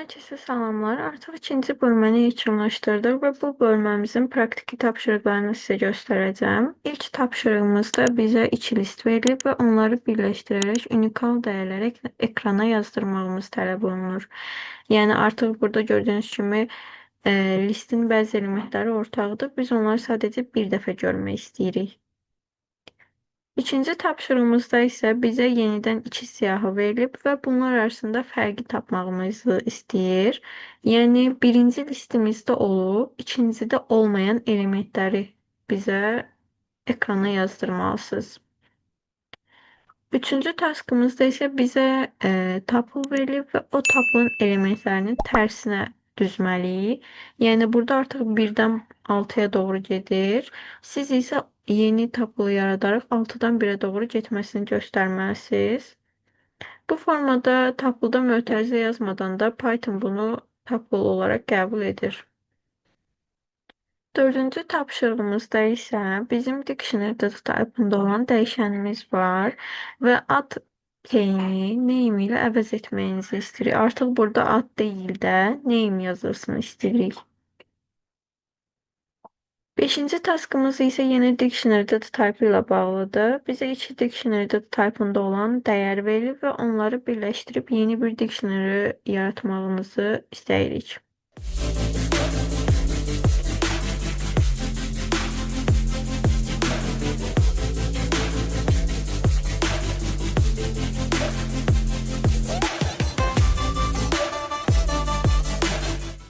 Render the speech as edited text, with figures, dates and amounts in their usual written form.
Herkese selamlar. Artık ikinci bölümünü yekunlaşdırdıq ve bu bölmemizin praktiki tapşırıqlarını size göstereceğim. İlk tapşırığımızda bize iki list verilib ve onları birleştirerek unikal değerler ekrana yazdırmağımız tələb olunur. Yani artık burada gördüğünüz kimi listin bəzi elementləri ortaqdır. Biz onları sadece bir dəfə görmək istəyirik. İkinci tapşırığımızda ise bize yeniden iki siyahı verilib ve bunlar arasında fərqi tapmağımızı istəyir. Yani birinci listemizde olub, ikincide olmayan elementləri bize ekrana yazdırmalısınız. Üçüncü taskımızda ise bize tablo verilib ve o tablonun elementlərinin tərsinə düzməliyik. Yəni burada artıq birdən 6'ya doğru gedir. Siz isə yeni tablo yaradaraq 6'dan 1'e doğru getməsini göstərməlisiniz. Bu formada tabloda mötərizə yazmadan da Python bunu tablo olarak qəbul edir. Dördüncü tapşırığımızda ise bizim dictionary data type'ında olan dəyişənimiz var ve ad keyini name ile əvəz etməyinizi istəyirik. Artıq burada ad değil de name yazılsın istəyirik. Beşinci taskımız ise yeni dictionary data type ile bağlıdır. Bize iki dictionary data type'ında olan değer verilib ve onları birleştirip yeni bir dictionary yaratmağınızı istəyirik.